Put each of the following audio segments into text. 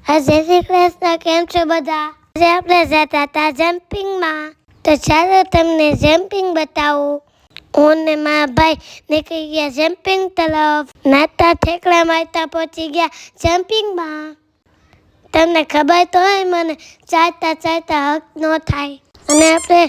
જય શ્રી કૃષ્ણ. કેમ છો બધા? આજે આપણે જતા હતા જમ્પિંગમાં. તો ચાલો તમને જમ્પિંગ બતાવું. હું ને મારા ભાઈ નીકળી ગયા જમ્પિંગ તરફ. નાતા ઠેકડા મારતા પહોંચી ગયા જમ્પિંગમાં. તમને ખબર તો હોય મને ચાલતા ચાલતા હક ન થાય. અને આપણે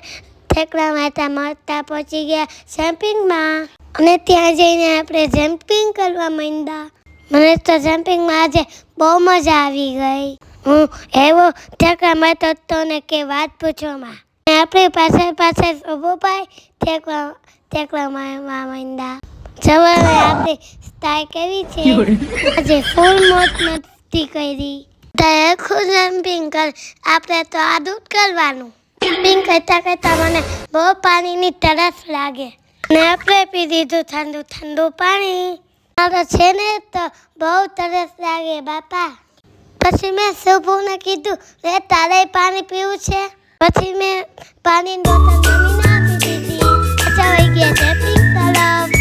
ઠેકડા મારતા પહોંચી ગયા જમ્પિંગમાં. અને ત્યાં જઈને આપણે જમ્પિંગ કરવા માંડ્યા. મને તો જમ્પિંગમાં આજે બહુ મજા આવી ગઈ. હું એવો ઠેકડા મારતો હતો ને કે વાત પૂછોમાં. આપણી પાછળ ઊભો ભાઈ ઠેકડા મારવા માંડ્યા. સવારે આપણી સ્ટાઇલ કેવી છે? આજે ફૂલ મોજ મસ્તી કરી. આખું જમ્પિંગ કર. આપણે તો આદું જ કરવાનું. જમ્પિંગ કરતા મને બહુ પાણીની તરસ લાગે. અને આપણે પી દીધું ઠંડુ પાણી. મારો છે ને તો બહુ તરસ લાગે બાપા. પછી મેં શુભુને કીધું રે તારે પાણી પીવું છે? પછી મેં પાણીની બોટલ મમ્મીને આપી દીધી. પાછા વહી ગયા જમ્પિંગ તરફ.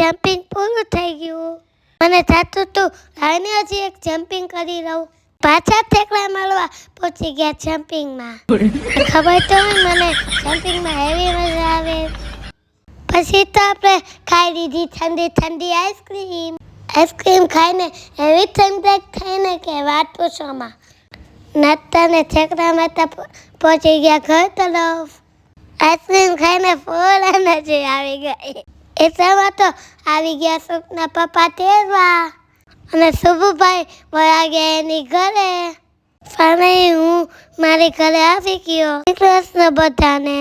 જમ્પિંગ પૂરું થઈ ગયું. મને થતું હતું આને હજી એક જમ્પિંગ કરી લઉં. પાછા ઠેકડા મારવા પહોંચી ગયા જમ્પિંગમાં. ખબર તો હોય મને જમ્પિંગમાં એવી મજા આવે. પછી તો આપણે ખાઈ લીધી ઠંડી આઈસ્ક્રીમ. આઈસ્ક્રીમ ખાઈને એવી ઠંડક થઈને કે વાત પૂછોમાં. નાતા ને ઠેકડા મારતા પહોંચી ગયા ઘર તરફ. આઈસ્ક્રીમ ખાઈને ફૂલ એનર્જી આવી ગઈ. એટલામાં તો આવી ગયા સુખના પપ્પા તેરવા. અને શુભભાઈ વયા ગયા એની ઘરે. ફરી હું મારી ઘરે આવી ગયો. કૃષ્ણ બધાને.